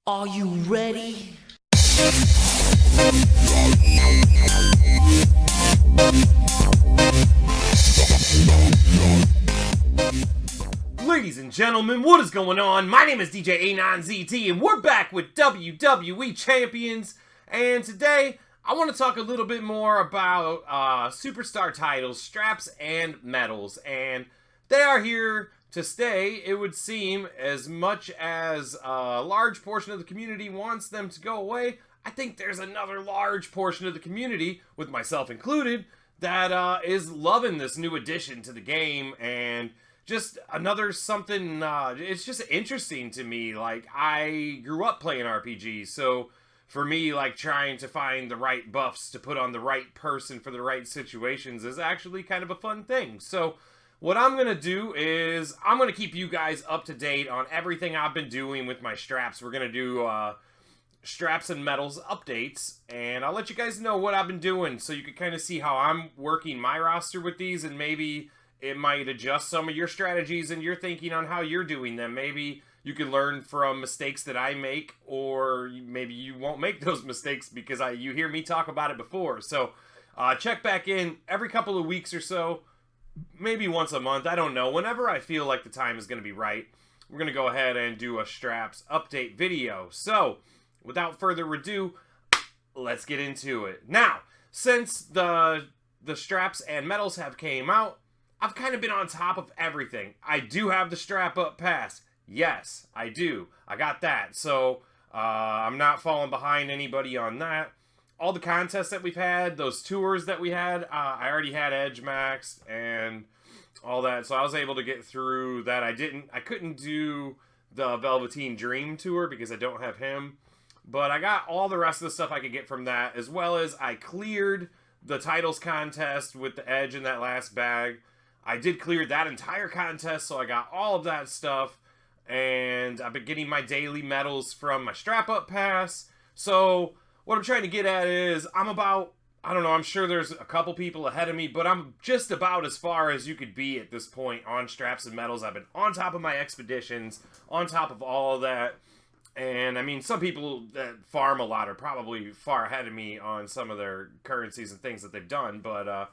Are you ready? Ladies and gentlemen, what is going on? My name is djanonzt, and we're back with WWE Champions. And today, I want to talk a little bit more about superstar titles, straps, and medals. And they are here to stay, it would seem. As much as a large portion of the community wants them to go away, I think there's another large portion of the community, with myself included, that is loving this new addition to the game. And just another something, it's just interesting to me. Like, I grew up playing RPGs, so for me, like, trying to find the right buffs to put on the right person for the right situations is actually kind of a fun thing. So what I'm going to do is I'm going to keep you guys up to date on everything I've been doing with my straps. We're going to do straps and medals updates, and I'll let you guys know what I've been doing so you can kind of see how I'm working my roster with these, and maybe it might adjust some of your strategies and your thinking on how you're doing them. Maybe you can learn from mistakes that I make, or maybe you won't make those mistakes because you hear me talk about it before. So check back in every couple of weeks or so, maybe once a month, I don't know. Whenever I feel like the time is going to be right, we're going to go ahead and do a straps update video. So without further ado, let's get into it. Now, since the straps and medals have came out, I've kind of been on top of everything. I do have the strap up pass. Yes, I do. I got that. So I'm not falling behind anybody on that. All the contests that we've had, those tours that we had, I already had Edge Max and all that. So I was able to get through that. I couldn't do the Velveteen Dream tour because I don't have him. But I got all the rest of the stuff I could get from that, as well as I cleared the titles contest with the Edge in that last bag. I did clear that entire contest, so I got all of that stuff. And I've been getting my daily medals from my strap-up pass. So what I'm trying to get at is I'm sure there's a couple people ahead of me, but I'm just about as far as you could be at this point on straps and medals. I've been on top of my expeditions, on top of all of that. And I mean, some people that farm a lot are probably far ahead of me on some of their currencies and things that they've done, but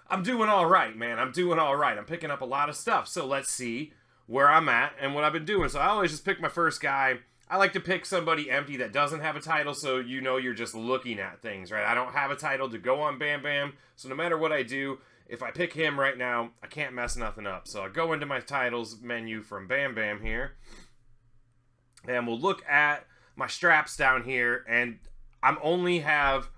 I'm doing all right, man. I'm doing all right. I'm picking up a lot of stuff. So let's see where I'm at and what I've been doing. So I always just pick my first guy. I like to pick somebody empty that doesn't have a title, so you know you're just looking at things, right? I don't have a title to go on Bam Bam, so no matter what I do, if I pick him right now, I can't mess nothing up. So I go into my titles menu from Bam Bam here, and we'll look at my straps down here, and I only have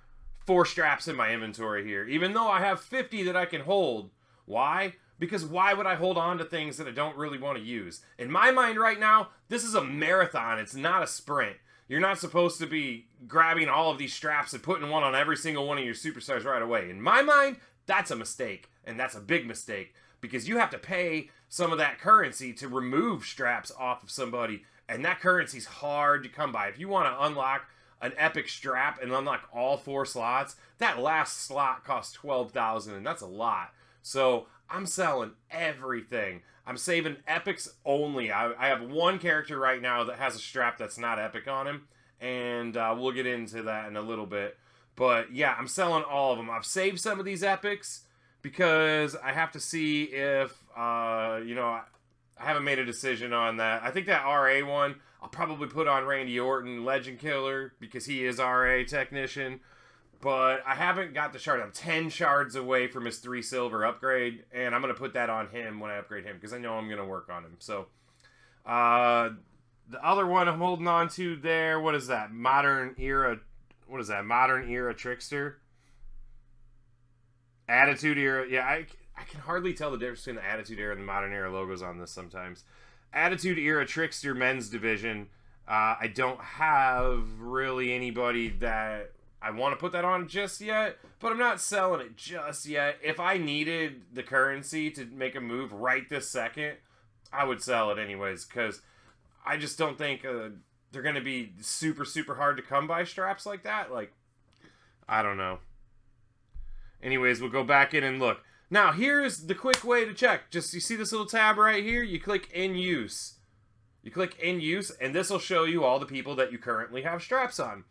4 straps in my inventory here, even though I have 50 that I can hold. Why? Because why would I hold on to things that I don't really want to use? In my mind right now, this is a marathon. It's not a sprint. You're not supposed to be grabbing all of these straps and putting one on every single one of your superstars right away. In my mind, that's a mistake, and that's a big mistake, because you have to pay some of that currency to remove straps off of somebody, and that currency's hard to come by. If you want to unlock an epic strap and unlock all 4 slots, that last slot costs 12,000, and that's a lot. So I'm selling everything. I'm saving epics only. I have one character right now that has a strap that's not epic on him, and we'll get into that in a little bit. But yeah, I'm selling all of them. I've saved some of these epics because I have to see if, I haven't made a decision on that. I think that RA one, I'll probably put on Randy Orton, Legend Killer, because he is RA Technician. But I haven't got the shard. I'm 10 shards away from his 3 silver upgrade, and I'm going to put that on him when I upgrade him, because I know I'm going to work on him. So, the other one I'm holding on to there, what is that? Modern Era Trickster? Attitude Era. Yeah, I can hardly tell the difference between the Attitude Era and the Modern Era logos on this sometimes. Attitude Era Trickster Men's Division. I don't have really anybody that I want to put that on just yet, but I'm not selling it just yet. If I needed the currency to make a move right this second, I would sell it anyways, because I just don't think they're going to be super, super hard to come by straps like that. Like, I don't know. Anyways, we'll go back in and look. Now, here's the quick way to check. Just, you see this little tab right here? You click in use. You click in use, and this will show you all the people that you currently have straps on.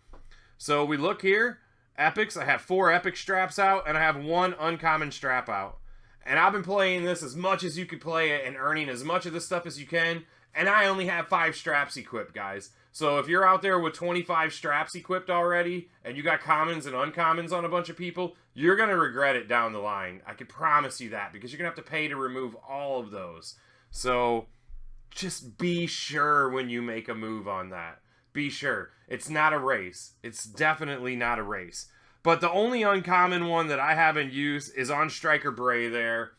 So we look here, epics. I have 4 epic straps out, and I have 1 uncommon strap out. And I've been playing this as much as you can play it and earning as much of this stuff as you can. And I only have 5 straps equipped, guys. So if you're out there with 25 straps equipped already, and you got commons and uncommons on a bunch of people, you're going to regret it down the line. I can promise you that, because you're going to have to pay to remove all of those. So just be sure when you make a move on that. Be sure. It's not a race. It's definitely not a race. But the only uncommon one that I have in use is on Striker Bray there.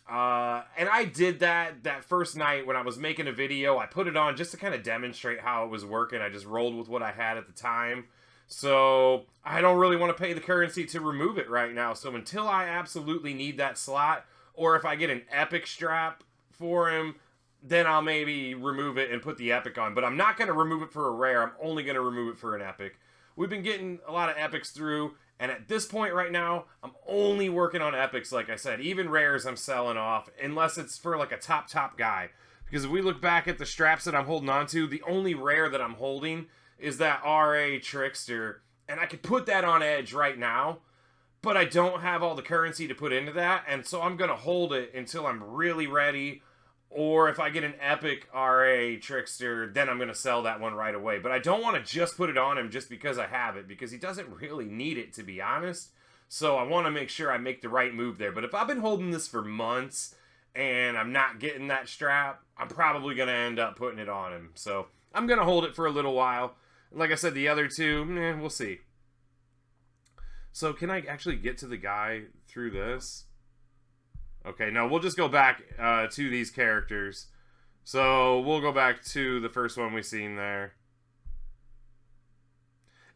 And I did that first night when I was making a video. I put it on just to kind of demonstrate how it was working. I just rolled with what I had at the time. So I don't really want to pay the currency to remove it right now. So until I absolutely need that slot, or if I get an epic strap for him, then I'll maybe remove it and put the epic on. But I'm not going to remove it for a rare. I'm only going to remove it for an epic. We've been getting a lot of epics through, and at this point right now, I'm only working on epics, like I said. Even rares I'm selling off, unless it's for like a top guy. Because if we look back at the straps that I'm holding on to, the only rare that I'm holding is that RA Trickster. And I could put that on edge right now, but I don't have all the currency to put into that, and so I'm going to hold it until I'm really ready. Or if I get an epic RA Trickster, then I'm going to sell that one right away. But I don't want to just put it on him just because I have it, because he doesn't really need it, to be honest. So I want to make sure I make the right move there. But if I've been holding this for months and I'm not getting that strap, I'm probably going to end up putting it on him. So I'm going to hold it for a little while. Like I said, the other two, we'll see. So can I actually get to the guy through this? Okay, no, we'll just go back to these characters. So we'll go back to the first one we seen there.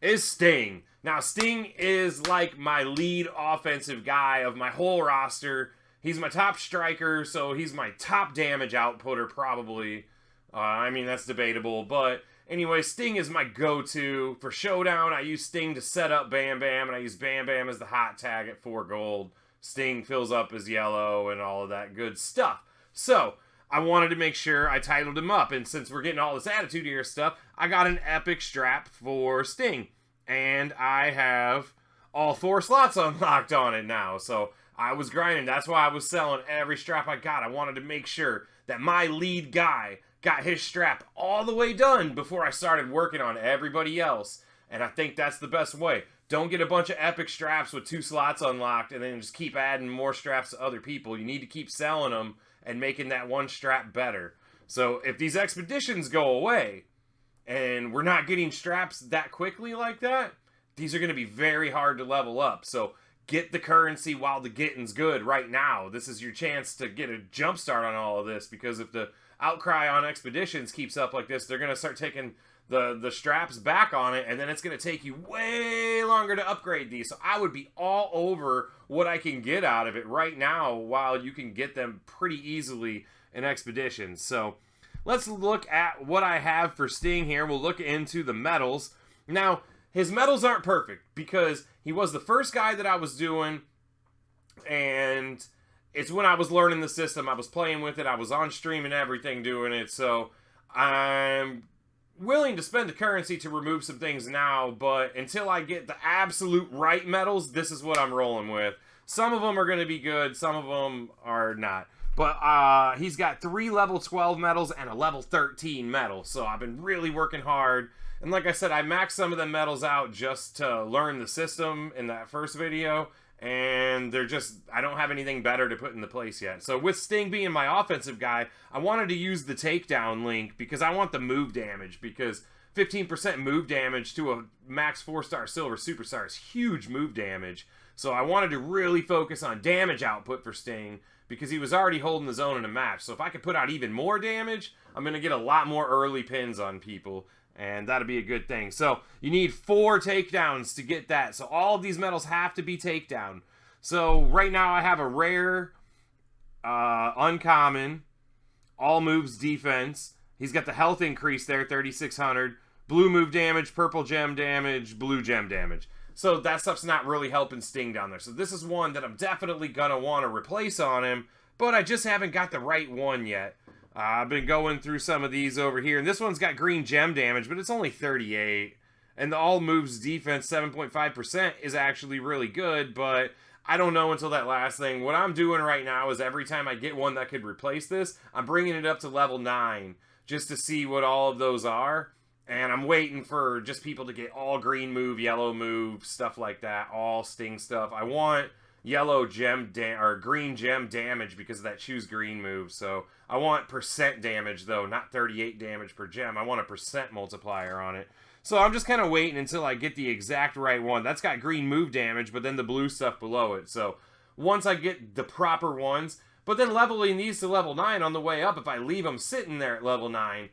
Is Sting. Now, Sting is like my lead offensive guy of my whole roster. He's my top striker, so he's my top damage outputter, probably. I mean, that's debatable, but anyway, Sting is my go-to. For Showdown, I use Sting to set up Bam Bam, and I use Bam Bam as the hot tag at 4 gold. Sting fills up as yellow and all of that good stuff. So, I wanted to make sure I titled him up, and since we're getting all this Attitude Era stuff, I got an epic strap for Sting. And I have all 4 slots unlocked on it now, so I was grinding. That's why I was selling every strap I got. I wanted to make sure that my lead guy got his strap all the way done before I started working on everybody else. And I think that's the best way. Don't get a bunch of epic straps with 2 slots unlocked and then just keep adding more straps to other people. You need to keep selling them and making that one strap better. So if these expeditions go away and we're not getting straps that quickly like that, these are going to be very hard to level up. So get the currency while the getting's good right now. This is your chance to get a jump start on all of this, because if the outcry on expeditions keeps up like this, they're going to start taking the straps back on it, and then it's going to take you way longer to upgrade these. So I would be all over what I can get out of it right now, while you can get them pretty easily in expeditions. So let's look at what I have for Sting here. We'll look into the medals. Now, his medals aren't perfect, because he was the first guy that I was doing, and it's when I was learning the system. I was playing with it. I was on stream and everything doing it. So I'm willing to spend the currency to remove some things now, but until I get the absolute right medals, this is what I'm rolling with. Some of them are going to be good, some of them are not. But he's got 3 level 12 medals and a level 13 medal, so I've been really working hard. And like I said, I maxed some of the medals out just to learn the system in that first video, and they're just, I don't have anything better to put in the place yet. So with Sting being my offensive guy, I wanted to use the takedown link because I want the move damage, because 15% move damage to a max 4-star silver superstar is huge move damage. So I wanted to really focus on damage output for Sting, because he was already holding his own in a match. So if I could put out even more damage, I'm going to get a lot more early pins on people, and that'll be a good thing. So you need 4 takedowns to get that. So all of these medals have to be takedown. So right now I have a rare, uncommon, all moves defense. He's got the health increase there, 3,600. Blue move damage, purple gem damage, blue gem damage. So that stuff's not really helping Sting down there. So this is one that I'm definitely going to want to replace on him, but I just haven't got the right one yet. I've been going through some of these over here, and this one's got green gem damage, but it's only 38. And the all moves defense 7.5% is actually really good, but I don't know until that last thing. What I'm doing right now is every time I get one that could replace this, I'm bringing it up to level 9 just to see what all of those are. And I'm waiting for just people to get all green move, yellow move, stuff like that, all sting stuff. I want yellow gem or green gem damage because of that choose green move. So I want percent damage though, not 38 damage per gem. I want a percent multiplier on it. So I'm just kind of waiting until I get the exact right one. That's got green move damage, but then the blue stuff below it. So once I get the proper ones, but then leveling these to level 9 on the way up, if I leave them sitting there at level 9,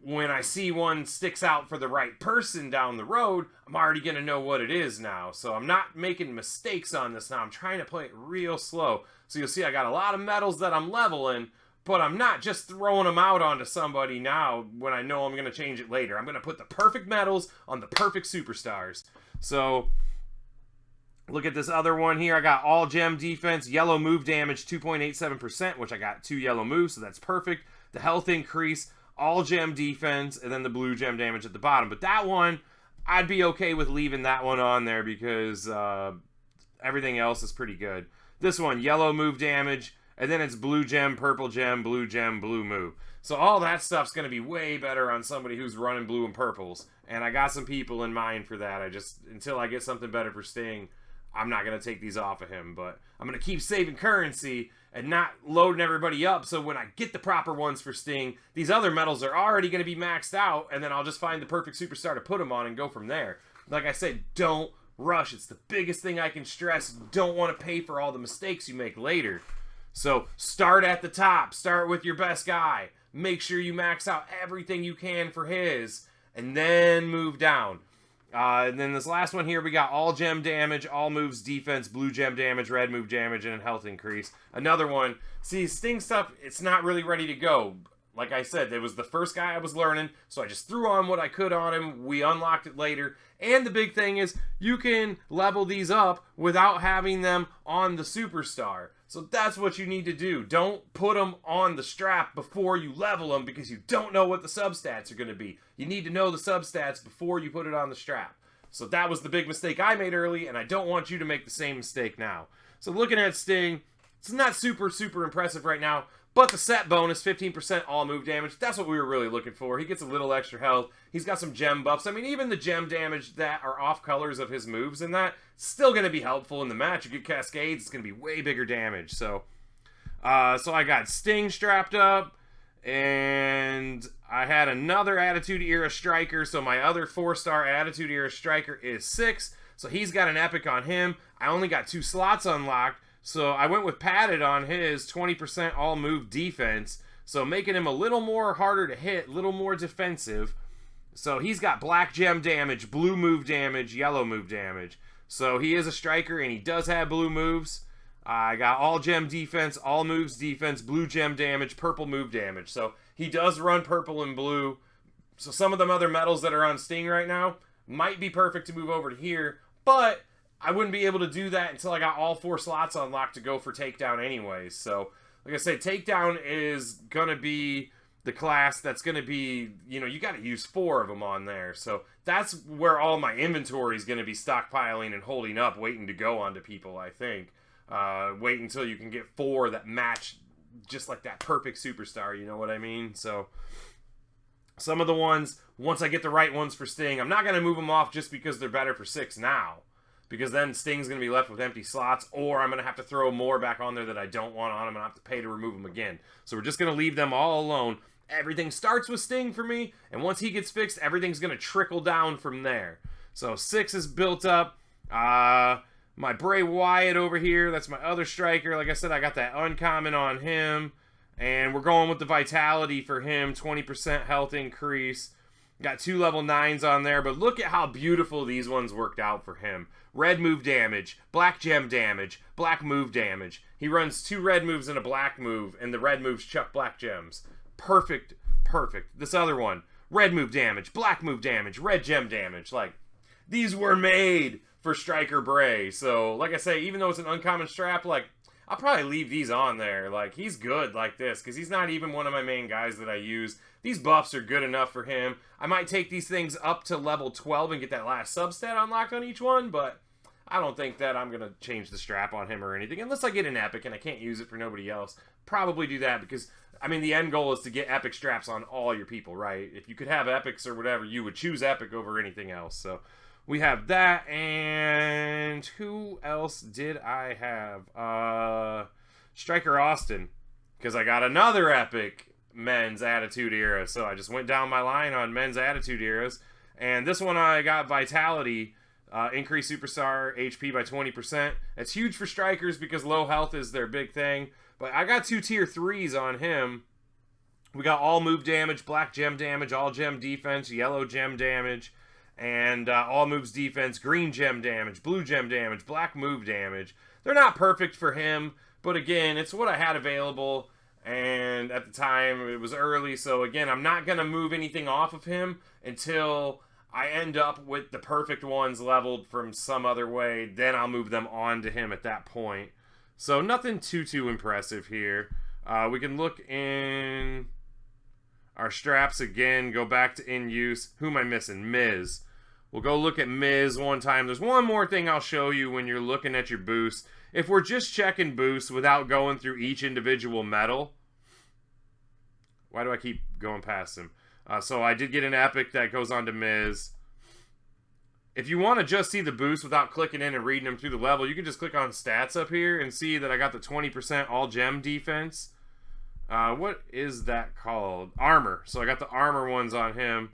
when I see one sticks out for the right person down the road, I'm already going to know what it is now. So I'm not making mistakes on this now. I'm trying to play it real slow. So you'll see I got a lot of medals that I'm leveling, but I'm not just throwing them out onto somebody now when I know I'm going to change it later. I'm going to put the perfect medals on the perfect superstars. So look at this other one here. I got all gem defense, yellow move damage 2.87%, which I got 2 yellow moves, so that's perfect. The health increase, all gem defense, and then the blue gem damage at the bottom. But that one, I'd be okay with leaving that one on there because everything else is pretty good. This one, yellow move damage, and then it's blue gem, blue move. So all that stuff's going to be way better on somebody who's running blue and purples. And I got some people in mind for that. Until I get something better for Sting, I'm not going to take these off of him. But I'm going to keep saving currency and not loading everybody up. So when I get the proper ones for Sting, these other medals are already going to be maxed out. And then I'll just find the perfect superstar to put them on and go from there. Like I said, don't rush. It's the biggest thing I can stress. Don't want to pay for all the mistakes you make later. So start at the top. Start with your best guy. Make sure you max out everything you can for his. And then move down. And then this last one here, we got all gem damage, all moves defense, blue gem damage, red move damage, and a health increase. Another one. See, Sting stuff, it's not really ready to go. Like I said, it was the first guy I was learning, so I just threw on what I could on him. We unlocked it later. And the big thing is, you can level these up without having them on the superstar. So that's what you need to do. Don't put them on the strap before you level them because you don't know what the substats are going to be. You need to know the substats before you put it on the strap. So that was the big mistake I made early, and I don't want you to make the same mistake now. So looking at Sting, it's not super impressive right now, but the set bonus, 15% all move damage, that's what we were really looking for. He gets a little extra health. He's got some gem buffs. I mean, even the gem damage that are off colors of his moves and that, still going to be helpful in the match. You get cascades, it's going to be way bigger damage. So I got Sting strapped up, and I had another Attitude Era Striker, so my other 4-star Attitude Era Striker is 6, so he's got an epic on him. I only got 2 slots unlocked, so I went with padded on his 20% all move defense, so making him a little more harder to hit, a little more defensive. So he's got black gem damage, blue move damage, yellow move damage. So he is a striker and he does have blue moves. I got all gem defense, all moves defense, blue gem damage, purple move damage. So he does run purple and blue. So some of them other medals that are on Sting right now might be perfect to move over to here, but I wouldn't be able to do that until I got all 4 slots unlocked to go for takedown anyways. So like I said, takedown is going to be the class that's going to be, you got to use 4 of them on there. So that's where all my inventory is going to be stockpiling and holding up, waiting to go onto people, I think. Wait until you can get 4 that match just like that perfect superstar, you know what I mean? So some of the ones, once I get the right ones for Sting, I'm not going to move them off just because they're better for 6 now. Because then Sting's going to be left with empty slots, or I'm going to have to throw more back on there that I don't want on him, and I have to pay to remove them again. So we're just going to leave them all alone. Everything starts with Sting for me, and once he gets fixed, everything's going to trickle down from there. So 6 is built up. My Bray Wyatt over here, that's my other striker. Like I said, I got that uncommon on him. And we're going with the Vitality for him, 20% health increase. Got 2 level 9s on there, but look at how beautiful these ones worked out for him. Red move damage, black gem damage, black move damage. He runs 2 red moves and a black move, and the red moves chuck black gems. Perfect. This other one, red move damage, black move damage, red gem damage. Like, these were made for Striker Bray. So, like I say, even though it's an uncommon strap, like, I'll probably leave these on there. Like, he's good like this, because he's not even one of my main guys that I use. These buffs are good enough for him. I might take these things up to level 12 and get that last substat unlocked on each one, but I don't think that I'm going to change the strap on him or anything, unless I get an epic and I can't use it for nobody else. Probably do that, because, I mean, the end goal is to get epic straps on all your people, right? If you could have epics or whatever, you would choose epic over anything else, so we have that. And who else did I have? Striker Austin, because I got another epic men's Attitude Era, so I just went down my line on men's Attitude Eras, and this one I got Vitality, increase Superstar HP by 20%. It's huge for strikers because low health is their big thing, but I got 2 tier 3s on him. We got all move damage, black gem damage, all gem defense, yellow gem damage, and all moves defense, green gem damage, blue gem damage, black move damage. They're not perfect for him, but again, it's what I had available, and at the time it was early, so again, I'm not going to move anything off of him until I end up with the perfect ones leveled from some other way. Then I'll move them on to him at that point. So nothing too impressive here. We can look in our straps again, go back to in use. Who am I missing? Miz. We'll go look at Miz one time. There's one more thing I'll show you when you're looking at your boosts. If we're just checking boosts without going through each individual medal. Why do I keep going past him? So I did get an epic that goes on to Miz. If you want to just see the boost without clicking in and reading them through the level, you can just click on stats up here and see that I got the 20% all gem defense. What is that called? Armor. So I got the armor ones on him.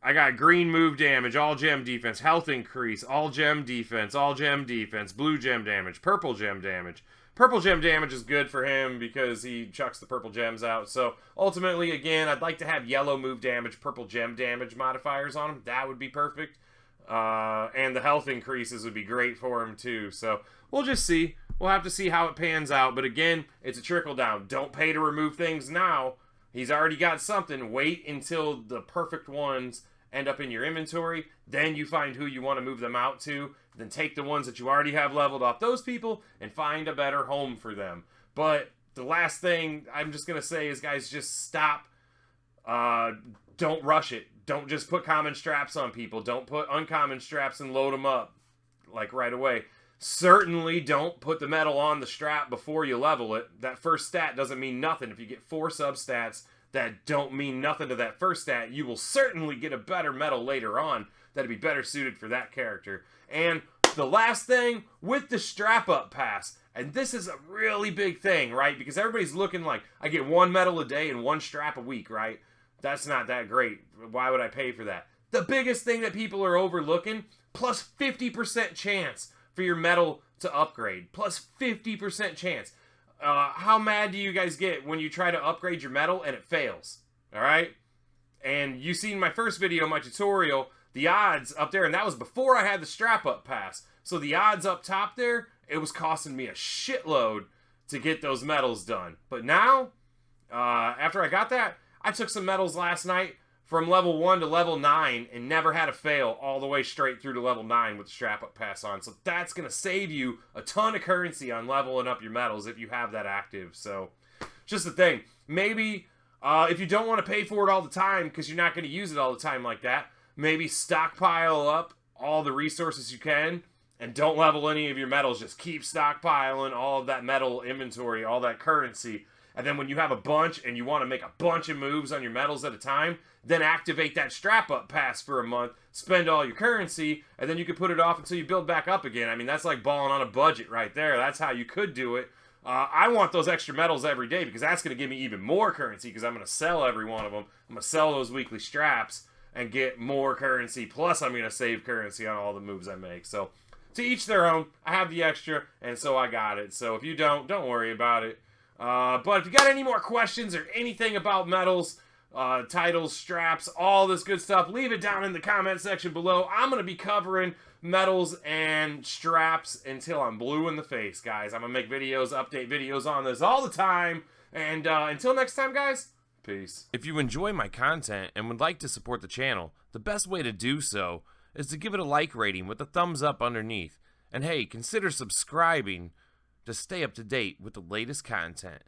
I got green move damage, all gem defense, health increase, all gem defense, blue gem damage, purple gem damage. Purple gem damage is good for him because he chucks the purple gems out. So ultimately, again, I'd like to have yellow move damage, purple gem damage modifiers on him. That would be perfect. And the health increases would be great for him too. So we'll just see. We'll have to see how it pans out. But again, it's a trickle down. Don't pay to remove things now. He's already got something. Wait until the perfect ones end up in your inventory. Then you find who you want to move them out to. Then take the ones that you already have leveled off those people and find a better home for them. But the last thing I'm just going to say is, guys, just stop. Don't rush it. Don't just put common straps on people. Don't put uncommon straps and load them up like right away. Certainly don't put the medal on the strap before you level it. That first stat doesn't mean nothing. If you get 4 substats that don't mean nothing to that first stat, you will certainly get a better medal later on that'd be better suited for that character. And the last thing, with the strap up pass, and this is a really big thing, right? Because everybody's looking like, I get 1 medal a day and 1 strap a week, right? That's not that great. Why would I pay for that? The biggest thing that people are overlooking, plus 50% chance for your medal to upgrade. Plus 50% chance. How mad do you guys get when you try to upgrade your medal and it fails? Alright? And you seen my first video, my tutorial, the odds up there, and that was before I had the strap up pass. So the odds up top there, it was costing me a shitload to get those medals done. But now, after I got that, I took some medals last night from level 1 to level 9 and never had a fail all the way straight through to level 9 with the strap up pass on. So that's going to save you a ton of currency on leveling up your medals if you have that active. So just the thing. Maybe if you don't want to pay for it all the time because you're not going to use it all the time like that, maybe stockpile up all the resources you can and don't level any of your medals. Just keep stockpiling all of that medal inventory, all that currency. And then when you have a bunch and you want to make a bunch of moves on your medals at a time, then activate that strap-up pass for a month, spend all your currency, and then you can put it off until you build back up again. I mean, that's like balling on a budget right there. That's how you could do it. I want those extra medals every day because that's going to give me even more currency because I'm going to sell every one of them. I'm going to sell those weekly straps and get more currency, plus I'm going to save currency on all the moves I make. So, to each their own. I have the extra, and so I got it. So if you don't worry about it. But if you got any more questions or anything about medals, titles, straps, all this good stuff, leave it down in the comment section below. I'm going to be covering medals and straps until I'm blue in the face, guys. I'm going to make videos, update videos on this all the time. And until next time, guys, peace. If you enjoy my content and would like to support the channel, the best way to do so is to give it a like rating with a thumbs up underneath. And hey, consider subscribing to stay up to date with the latest content.